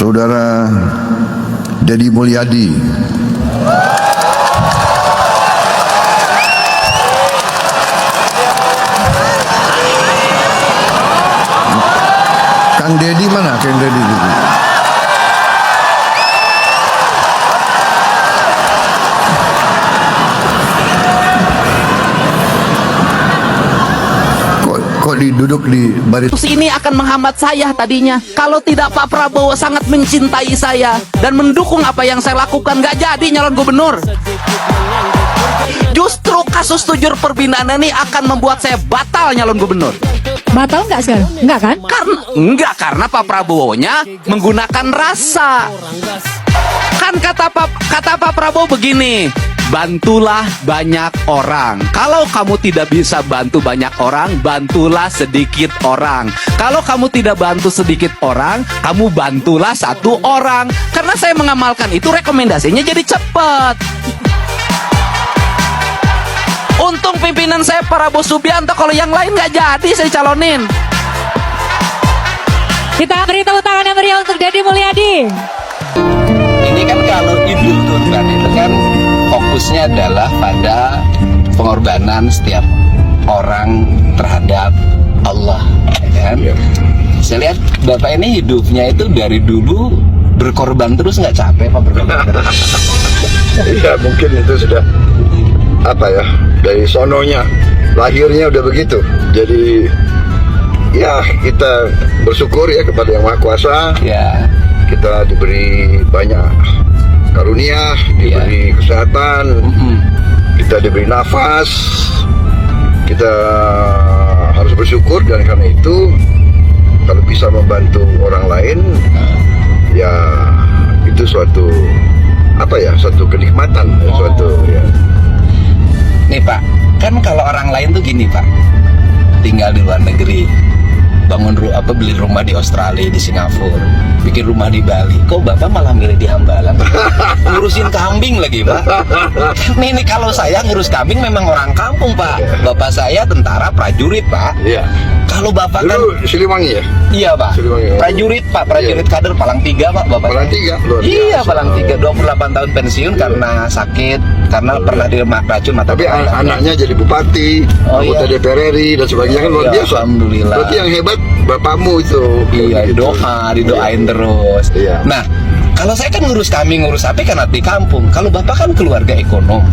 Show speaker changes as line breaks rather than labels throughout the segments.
Saudara Deddy Mulyadi, Kang Deddy mana? Kang Deddy gitu. Kok duduk di baris
Ini akan menghambat saya tadinya. Kalau tidak Pak Prabowo sangat mencintai saya dan mendukung apa yang saya lakukan, nggak jadi nyalon gubernur. Justru kasus tujur perbinaan ini akan membuat saya batal nyalon gubernur.
Batal nggak sekarang? Nggak kan?
Karena Pak Prabowo-nya menggunakan rasa. Kan kata Pak Prabowo begini, bantulah banyak orang. Kalau kamu tidak bisa bantu banyak orang, bantulah sedikit orang. Kalau kamu tidak bantu sedikit orang, kamu bantulah satu orang. Karena saya mengamalkan itu, rekomendasinya jadi cepat. Untung pimpinan saya Prabowo Subianto, kalau yang lain nggak jadi saya calonin.
Kita beri tepuk tangan yang meriah untuk Deddy Mulyadi.
Ini kan kalau Idul Kurban itu kan fokusnya adalah pada pengorbanan setiap orang terhadap Allah, ya kan? Saya lihat Bapak ini hidupnya itu dari dulu berkorban terus, nggak capek Pak berkorban terus?
ya mungkin itu sudah apa ya, dari sononya, lahirnya udah begitu. Jadi ya kita bersyukur ya kepada Yang Maha Kuasa.
Ya.
Kita diberi banyak karunia, diberi kesehatan, kita diberi nafas, kita harus bersyukur. Dan karena itu kalau bisa membantu orang lain, ya itu suatu apa ya, suatu kenikmatan, suatu ya.
Nih Pak, kan kalau orang lain tuh gini Pak, tinggal di luar negeri, beli rumah di Australia, di Singapura, bikin rumah di Bali. Kok Bapak malah milih di Hambalang? Ngurusin kambing lagi Pak. Nih kalau saya ngurus kambing memang orang kampung Pak. Bapak saya tentara prajurit Pak.
Iya.
Kalau Bapak kan
Siliwangi ya?
Iya Pak.
Siliwangi.
Prajurit Pak, prajurit kader Palang 3 Pak Bapak.
Palang 3 luar biasa.
Iya, Palang 3, 28 tahun pensiun karena sakit, karena pernah racun mata.
Tapi anaknya jadi bupati, anggota DPR RI dan sebagainya, kan luar biasa.
Alhamdulillah.
Berarti yang hebat bapakmu itu.
Iya,
gitu.
didoain terus.
Iya.
Nah, kalau saya kan ngurus kambing, ngurus sapi karena di kampung. Kalau Bapak kan keluarga ekonom.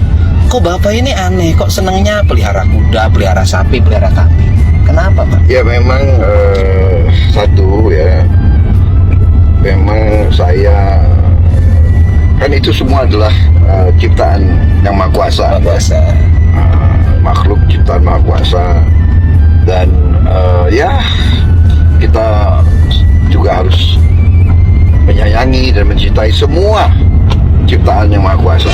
Kok Bapak ini aneh, kok senengnya pelihara kuda, pelihara sapi, pelihara kambing? Kenapa Pak?
Ya memang satu ya, memang saya kan itu semua adalah ciptaan Yang Maha Kuasa.
Maha Kuasa.
Makhluk ciptaan Maha Kuasa. Dan ya kita juga harus menyayangi dan mencintai semua ciptaan Yang Maha Kuasa.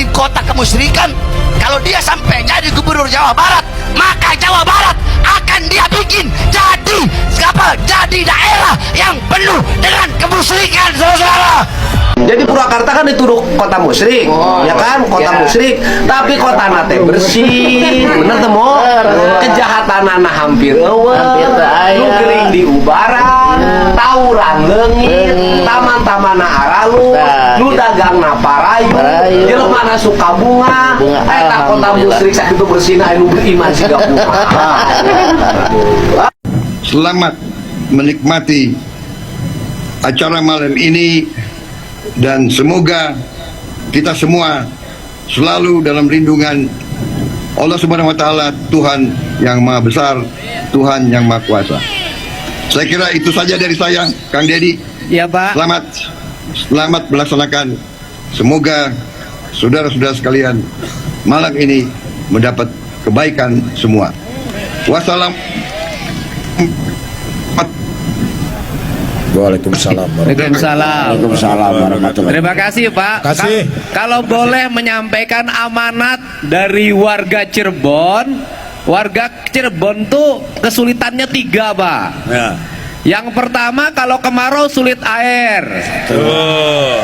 menjadi kota kemusyrikan. Kalau dia sampai jadi gubernur Jawa Barat, maka Jawa Barat akan dia bikin jadi daerah yang penuh dengan kemusyrikan, saudara.
Jadi Purwakarta kan dituduh kota musyrik, ya kan, kota musyrik. Tapi kota nate bersih, bener temu. Kejahatan anak hampir eueuh, nu gering di ubaran, tawuran leungit, taman-taman aralu, nu dagangna parayu, jelema suka bunga, eta kota musyrik sakitu bersihna anu beriman siga kumaha.
Selamat menikmati acara malam ini dan semoga kita semua selalu dalam lindungan Allah Subhanahu wa taala, Tuhan yang Maha Besar, Tuhan yang Maha Kuasa. Saya kira itu saja dari saya, Kang Dedi.
Ya, Pak.
Selamat melaksanakan. Semoga saudara-saudara sekalian malam ini mendapat kebaikan semua. Wassalam.
Waalaikumsalam.
Waalaikumsalam warahmatullahi.
Terima kasih Pak.
Kasih.
Kalau boleh menyampaikan amanat dari warga Cirebon. Warga Cirebon tuh kesulitannya 3 Pak.
Ya.
Yang pertama kalau kemarau sulit air.
Tuh.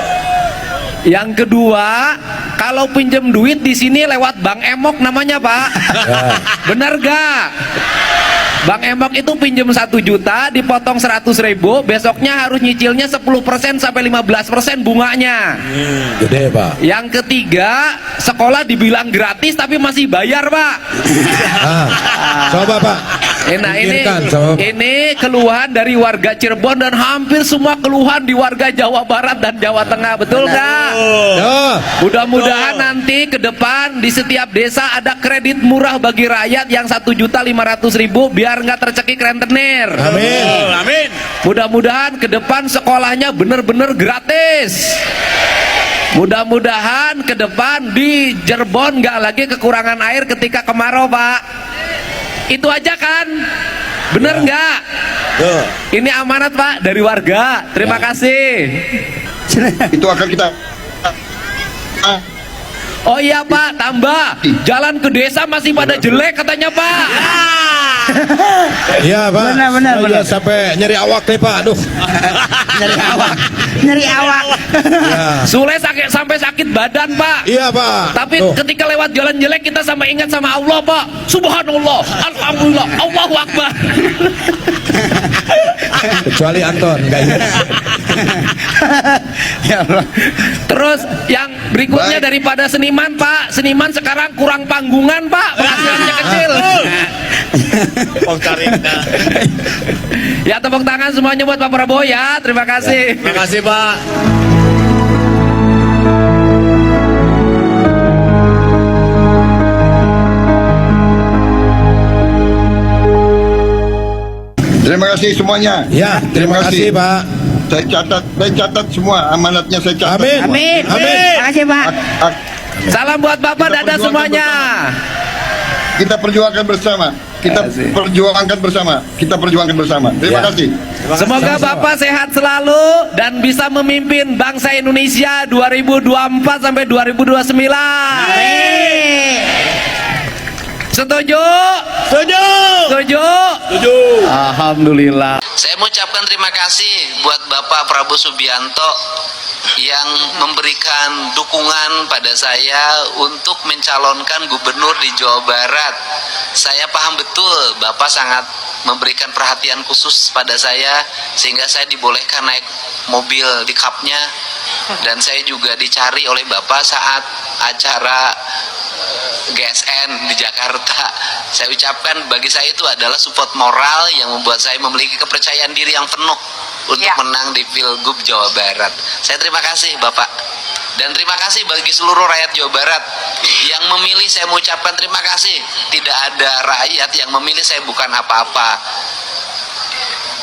Yang kedua kalau pinjem duit di sini lewat Bang Emok namanya Pak.
Ya.
Bener gak? Bang Emok itu pinjem 1 juta dipotong 100.000, besoknya harus nyicilnya 10% sampai 15% bunganya.
Gede Pak.
Yang ketiga sekolah dibilang gratis tapi masih bayar Pak.
Coba Pak.
Nah
Coba.
ini keluhan dari warga Cirebon dan hampir semua keluhan di warga Jawa Barat dan Jawa Tengah, betul nggak? Mudah-mudahan nanti ke depan di setiap desa ada kredit murah bagi rakyat yang 1.500.000 biar nggak tercekik rentenir.
Amin. Amin.
Mudah-mudahan ke depan sekolahnya bener-bener gratis. Mudah-mudahan ke depan di Cirebon nggak lagi kekurangan air ketika kemarau Pak. Itu aja kan? Bener nggak? Ini amanat Pak dari warga. Terima kasih.
Itu akan kita
Oh iya Pak, tambah jalan ke desa masih pada jelek katanya Pak.
Iya Pak. Benar. Sampai nyeri awak deh Pak. Aduh.
Nyeri awak.
Ya.
Sule sampai sakit badan Pak.
Iya Pak.
Tapi ketika lewat jalan jelek kita sampai ingat sama Allah Pak. Subhanallah, Alhamdulillah, Allahu Akbar.
Kecuali Anton, enggak ingat.
Ya Allah.
Terus yang berikutnya
Baik.
daripada seniman Pak, seniman sekarang kurang panggungan Pak, penghasilannya kecil. Ya tepuk tangan semuanya buat Pak Prabowo ya, terima kasih.
Terima kasih Pak.
terima kasih semuanya.
Ya, terima kasih Pak.
Saya catat semua amanatnya, saya catat.
Amin.
semua.
Amin.
Terima kasih Pak.
Salam buat Bapak, dadah semuanya.
Kita perjuangkan bersama. Kita perjuangkan bersama. Terima
Ya.
kasih.
Semoga Bapak sehat selalu dan bisa memimpin bangsa Indonesia 2024 sampai 2029. Setuju? Setuju. Setuju? Setuju. Alhamdulillah.
Saya mau ucapkan terima kasih buat Bapak Prabowo Subianto yang memberikan dukungan pada saya untuk mencalonkan gubernur di Jawa Barat. Saya paham betul Bapak sangat memberikan perhatian khusus pada saya sehingga saya dibolehkan naik mobil di Cupnya, dan saya juga dicari oleh Bapak saat acara GSN di Jakarta. Saya ucapkan bagi saya itu adalah support moral yang membuat saya memiliki kepercayaan diri yang penuh untuk menang di Pilgub Jawa Barat. Saya terima kasih Bapak, dan terima kasih bagi seluruh rakyat Jawa Barat yang memilih. Saya mengucapkan terima kasih. Tidak ada rakyat yang memilih saya bukan apa-apa.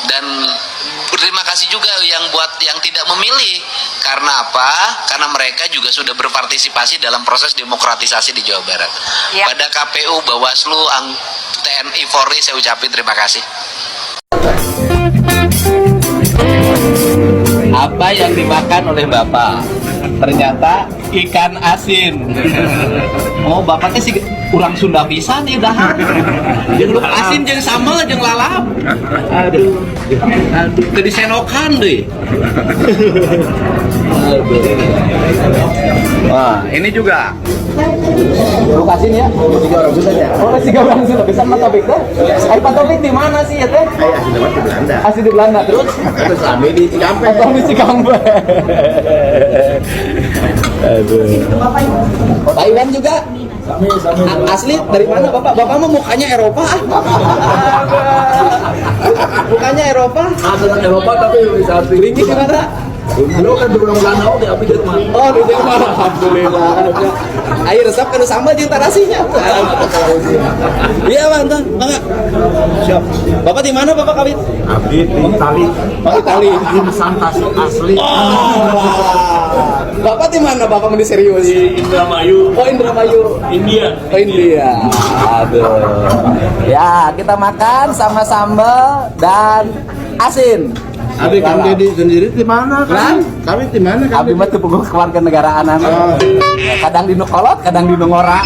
Dan berterima kasih juga yang buat yang tidak memilih. Karena apa? Karena mereka juga sudah berpartisipasi dalam proses demokratisasi di Jawa Barat. Pada KPU, Bawaslu, TNI, Polri, saya ucapin terima kasih.
Apa yang dimakan oleh Bapak?
ternyata ikan asin. Oh, bapaknya sih kurang Sunda pisan ya dah. Jeung asin jeung sambal jeung lalap. Aduh. Tadi senokan deh. Wah, ini juga. Lokasi ya, tiga orang Sunda ya. Oh, tiga orang Sunda. Bisa Pak Taufik tuh. Pak Taufik di mana sih ya teh?
Asli di Belanda.
Asli di Belanda terus.
Terus kami di Cikampek.
Oh, di Cikampek. Aduh. Thailand juga. Asli dari mana Bapak? Bapak mah mukanya Eropa. Mukanya Eropa.
Asli Eropa tapi bisa
Tinggi di mana?
Lu kan di Belanda oke, tapi di Jerman.
Oh, di Jerman. Alhamdulillah. Air resep kan sama jeung tarasinya. Iya, Bang, Bang. Siap. Bapak di mana Bapak kawin?
Abdi di Itali.
Oh, Itali.
Santas asli.
Oh. Bapak di mana Bapak mau serius?
Di Indramayu.
Oh, Indramayu.
India.
Oh, India. Aduh. Ya, kita makan sama sambal dan asin.
Abi Kang Deddy sendiri di mana kan? Kami di mana kan?
Abi mah teu puguh keluarga negaraan kadang di nu kolot, kadang di nu ngora.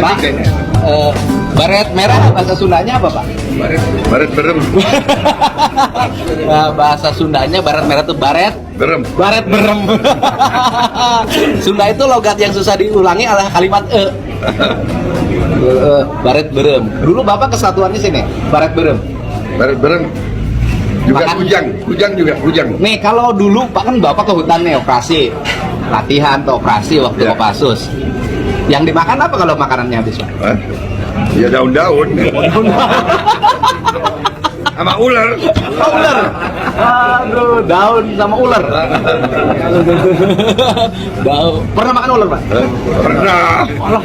Pak, baret merah bahasa Sundanya apa Pak?
Baret berem.
Bahasa Sundanya baret merah itu baret
Berem.
baret berem. Sunda itu logat yang susah diulangi adalah kalimat baret berem. Dulu Bapak kesatuannya sini baret berem.
Baret berem. Juga
Makan.
kujang juga kujang.
Nih kalau dulu Pak kan Bapak ke hutan nih operasi latihan atau operasi waktu
Ya.
Kopassus. Yang dimakan apa kalau makanannya habis Pak?
Hah? Ya daun-daun. Sama ular.
Ular. Aduh, daun sama ular. Daun. Pernah makan ular, Pak?
Pernah.
Alah,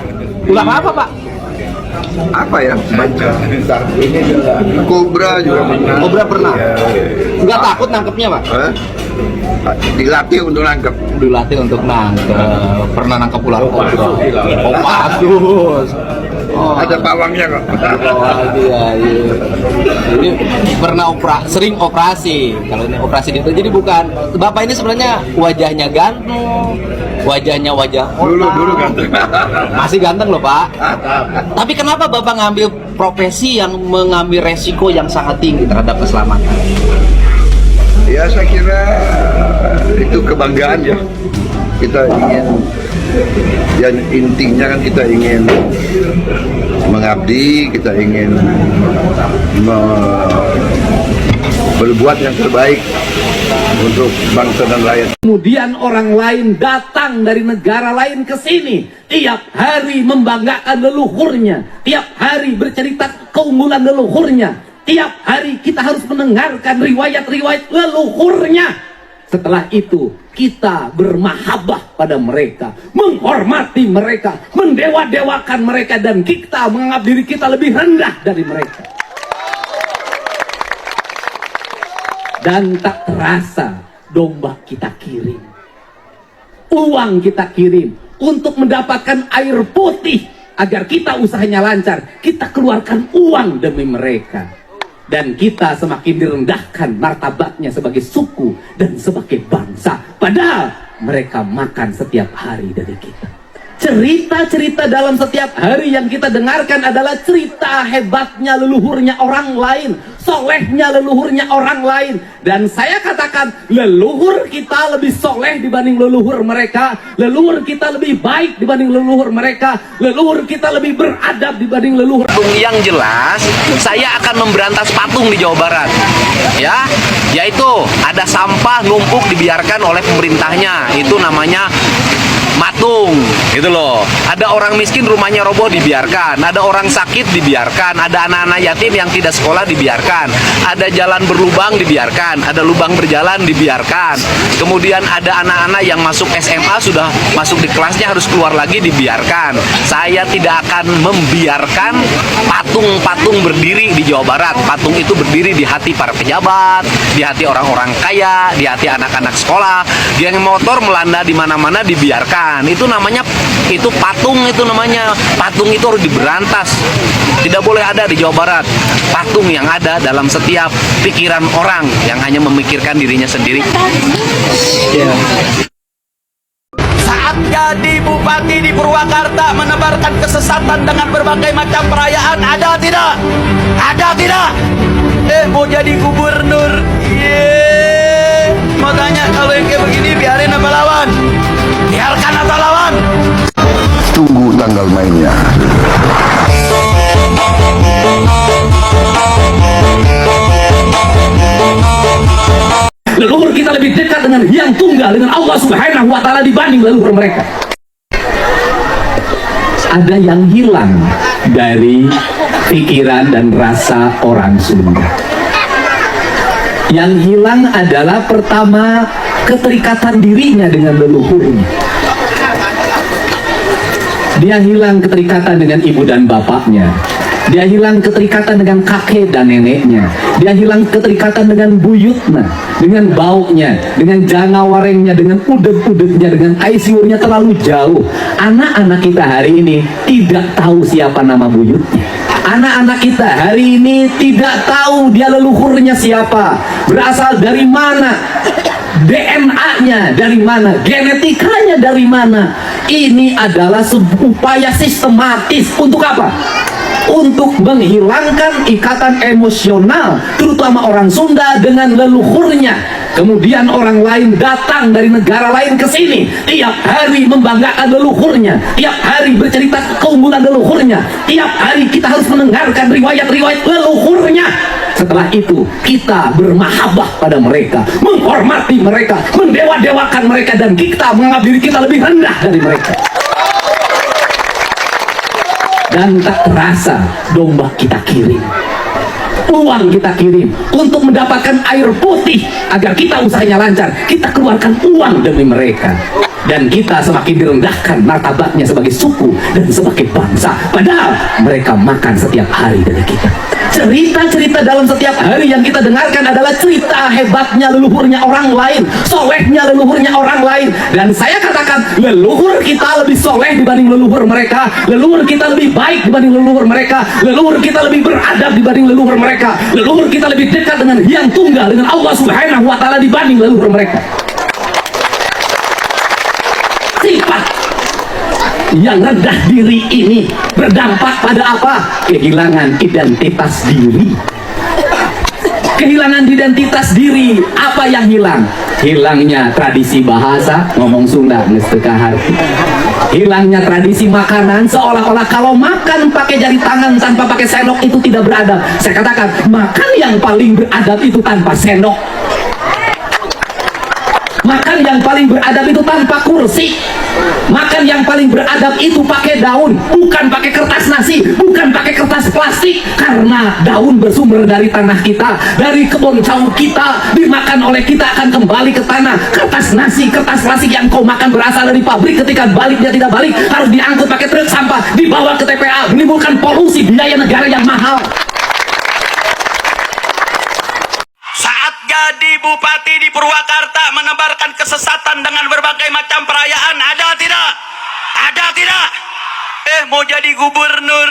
ular apa, Pak?
Apa ya? Kobra juga pernah.
Kobra pernah. Enggak takut nangkepnya, Pak?
Hah? Dilatih untuk nangkep.
Dilatih untuk nangkep. Pernah nangkep ular kobra. Oh, bagus. Oh,
Ada pawangnya kok.
iya. Jadi pernah sering operasi. Kalau ini operasi gitu, jadi bukan. Bapak ini sebenarnya wajahnya ganteng, wajahnya wajah
Dulu ganteng.
masih ganteng loh Pak. Tapi kenapa Bapak ngambil profesi yang mengambil resiko yang sangat tinggi terhadap keselamatan?
Ya saya kira itu kebanggaan ya. Kita ingin, ya intinya kan kita ingin mengabdi, kita ingin berbuat yang terbaik untuk bangsa dan rakyat.
Kemudian orang lain datang dari negara lain ke sini, tiap hari membanggakan leluhurnya, tiap hari bercerita keunggulan leluhurnya, tiap hari kita harus mendengarkan riwayat-riwayat leluhurnya. Setelah itu kita bermahabbah pada mereka, menghormati mereka, mendewa-dewakan mereka, dan kita menganggap diri kita lebih rendah dari mereka. Dan tak terasa domba kita kirim, uang kita kirim untuk mendapatkan air putih agar kita usahanya lancar. Kita keluarkan uang demi mereka, dan kita semakin direndahkan martabatnya sebagai suku dan sebagai bangsa, padahal mereka makan setiap hari dari kita. Cerita-cerita dalam setiap hari yang kita dengarkan adalah cerita hebatnya leluhurnya orang lain, solehnya leluhurnya orang lain. Dan saya katakan, leluhur kita lebih soleh dibanding leluhur mereka, leluhur kita lebih baik dibanding leluhur mereka, leluhur kita lebih beradab dibanding leluhur.
Yang jelas, saya akan memberantas patung di Jawa Barat, ya, yaitu ada sampah numpuk dibiarkan oleh pemerintahnya. Itu namanya
matung, gitu loh. Ada orang miskin rumahnya roboh dibiarkan, ada orang sakit dibiarkan, ada anak-anak yatim yang tidak sekolah dibiarkan, ada jalan berlubang dibiarkan, ada lubang berjalan dibiarkan. Kemudian ada anak-anak yang masuk SMA sudah masuk di kelasnya harus keluar lagi dibiarkan. Saya tidak akan membiarkan patung-patung berdiri di Jawa Barat. Patung itu berdiri di hati para pejabat, di hati orang-orang kaya, di hati anak-anak sekolah. Geng motor melanda di mana-mana dibiarkan. Itu namanya, itu patung, itu namanya. Patung itu harus diberantas. Tidak boleh ada di Jawa Barat patung yang ada dalam setiap pikiran orang yang hanya memikirkan dirinya sendiri.
Saat jadi bupati di Purwakarta menebarkan kesesatan dengan berbagai macam perayaan, ada tidak? Ada tidak? Mau jadi gubernur, mau tanya kalau yang kayak begini biarin apa lawan? Biarkan atau lawan?
Tunggu tanggal mainnya.
Leluhur kita lebih dekat dengan Yang Tunggal, dengan Allah Subhanahu wa Ta'ala dibanding leluhur mereka. Ada yang hilang dari pikiran dan rasa orang Sunda. Yang hilang adalah pertama keterikatan dirinya dengan leluhurnya. Dia hilang keterikatan dengan ibu dan bapaknya. Dia hilang keterikatan dengan kakek dan neneknya. Dia hilang keterikatan dengan buyutnya, dengan baunya, dengan jangawarengnya, dengan udeg-udegnya, dengan aisyurnya terlalu jauh. Anak-anak kita hari ini tidak tahu siapa nama buyutnya. Anak-anak kita hari ini tidak tahu dia leluhurnya siapa, berasal dari mana, DNA-nya dari mana, genetikanya dari mana. Ini adalah sebuah upaya sistematis untuk apa? Untuk menghilangkan ikatan emosional terutama orang Sunda dengan leluhurnya. Kemudian orang lain datang dari negara lain ke sini, tiap hari membanggakan leluhurnya, tiap hari bercerita keunggulan leluhurnya, tiap hari kita harus mendengarkan riwayat-riwayat leluhurnya. Setelah itu kita bermahabbah pada mereka, menghormati mereka, mendewa-dewakan mereka, dan kita menganggap diri kita lebih rendah dari mereka. Dan tak terasa domba kita kirim, uang kita kirim untuk mendapatkan air putih agar kita usahanya lancar. Kita keluarkan uang demi mereka, dan kita semakin direndahkan martabatnya sebagai suku dan sebagai bangsa, padahal mereka makan setiap hari dari kita. Cerita-cerita dalam setiap hari yang kita dengarkan adalah cerita hebatnya leluhurnya orang lain, solehnya leluhurnya orang lain. Dan saya katakan, leluhur kita lebih soleh dibanding leluhur mereka, leluhur kita lebih baik dibanding leluhur mereka, leluhur kita lebih beradab dibanding leluhur mereka, leluhur kita lebih dekat dengan Yang Tunggal, dengan Allah Subhanahu wa Ta'ala dibanding leluhur mereka. Sifat yang rendah diri ini berdampak pada apa? Kehilangan identitas diri. Kehilangan identitas diri. Apa yang hilang? Hilangnya tradisi bahasa, ngomong Sunda ngestekahar. Hilangnya tradisi makanan, seolah-olah kalau makan pakai jari tangan tanpa pakai sendok itu tidak beradab. Saya katakan, makan yang paling beradab itu tanpa sendok. Makan yang paling beradab itu tanpa kursi. Makan yang paling beradab itu pakai daun, bukan pakai kertas nasi, bukan pakai kertas plastik. Karena daun bersumber dari tanah kita, dari kebun cawu kita, dimakan oleh kita akan kembali ke tanah. Kertas nasi, kertas plastik yang kau makan berasal dari pabrik, ketika balik dia tidak balik, harus diangkut pakai truk sampah, dibawa ke TPA, menimbulkan polusi, biaya negara yang mahal.
Jadi bupati di Purwakarta menebarkan kesesatan dengan berbagai macam perayaan, ada tidak? Ada tidak? Mau jadi gubernur,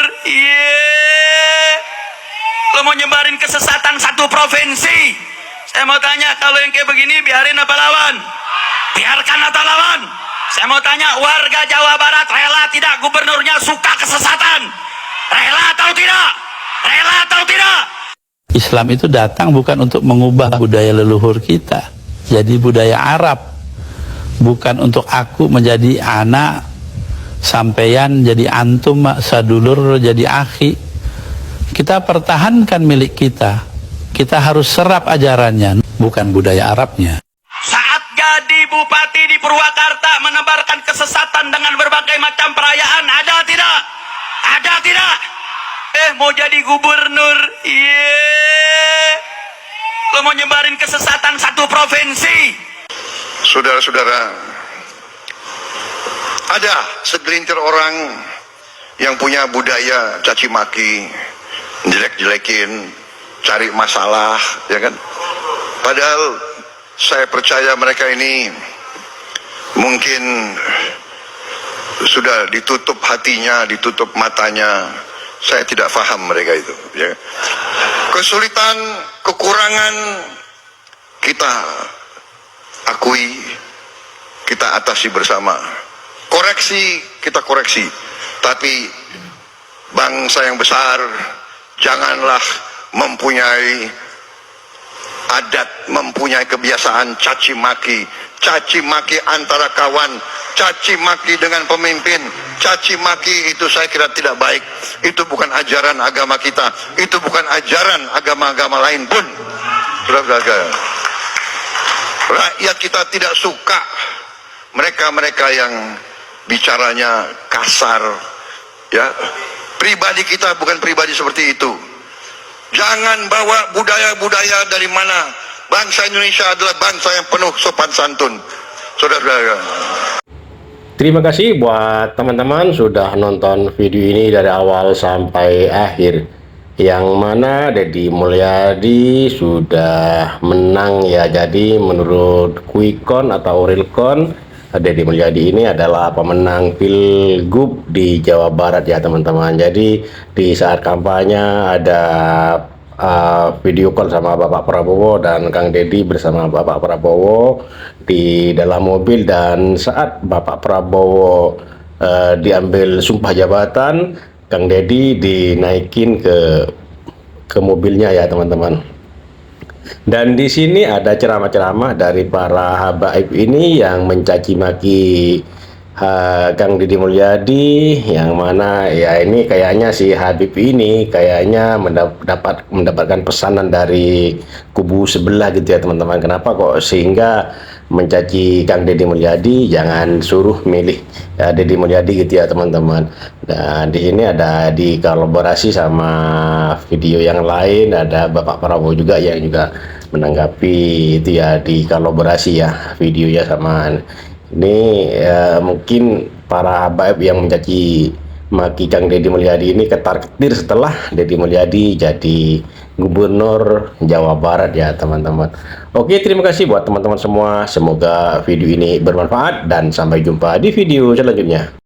lo mau nyebarin kesesatan satu provinsi. Saya mau tanya, kalau yang kayak begini biarin apa lawan? Biarkan atau lawan? Saya mau tanya, warga Jawa Barat rela tidak gubernurnya suka kesesatan? Rela atau tidak? Rela atau tidak?
Islam itu datang bukan untuk mengubah budaya leluhur kita jadi budaya Arab, bukan untuk aku menjadi anak, sampeyan jadi antum, sadulur jadi akhi. Kita pertahankan milik kita, kita harus serap ajarannya, bukan budaya Arabnya.
Saat jadi bupati di Purwakarta menebarkan kesesatan dengan berbagai macam perayaan? Ada tidak? Ada tidak? Mau jadi gubernur? Lo mau nyebarin kesesatan satu provinsi?
Saudara-saudara, ada segelintir orang yang punya budaya caci maki, jelek-jelekin, cari masalah, ya kan? Padahal saya percaya mereka ini mungkin sudah ditutup hatinya, ditutup matanya. Saya tidak paham mereka itu, ya. Kesulitan, kekurangan kita akui, kita atasi bersama. Koreksi, kita koreksi. Tapi bangsa yang besar janganlah mempunyai adat, mempunyai kebiasaan caci maki antara kawan, caci maki dengan pemimpin, caci maki itu saya kira tidak baik. Itu bukan ajaran agama kita, itu bukan ajaran agama-agama lain pun. Saudara-saudara, rakyat kita tidak suka mereka-mereka yang bicaranya kasar, ya. Pribadi kita bukan pribadi seperti itu. Jangan bawa budaya-budaya dari mana. Bangsa Indonesia adalah bangsa yang penuh sopan santun. Saudara-saudara,
terima kasih buat teman-teman sudah nonton video ini dari awal sampai akhir. Yang mana Deddy Mulyadi sudah menang ya. Jadi menurut Quickcon atau Realcon, Deddy Mulyadi ini adalah pemenang Pilgub di Jawa Barat ya teman-teman. Jadi di saat kampanye ada video call sama Bapak Prabowo dan Kang Deddy bersama Bapak Prabowo di dalam mobil, dan saat Bapak Prabowo diambil sumpah jabatan, Kang Deddy dinaikin ke mobilnya ya teman-teman. Dan di sini ada ceramah-ceramah dari para habaib ini yang mencaci maki Kang Deddy Mulyadi, yang mana ya ini kayaknya si Habib ini kayaknya mendapatkan pesanan dari kubu sebelah gitu ya teman-teman. Kenapa kok sehingga mencaci Kang Deddy Mulyadi, jangan suruh milih ya Deddy Mulyadi gitu ya teman-teman. Dan di sini ada dikolaborasi sama video yang lain, ada Bapak Prabowo juga yang juga menanggapi itu ya, dikolaborasi ya videonya sama ini. Mungkin para habaib yang mencaci maki Kang Deddy Mulyadi ini ketar-ketir setelah Deddy Mulyadi jadi gubernur Jawa Barat ya teman-teman. Oke, terima kasih buat teman-teman semua. Semoga video ini bermanfaat dan sampai jumpa di video selanjutnya.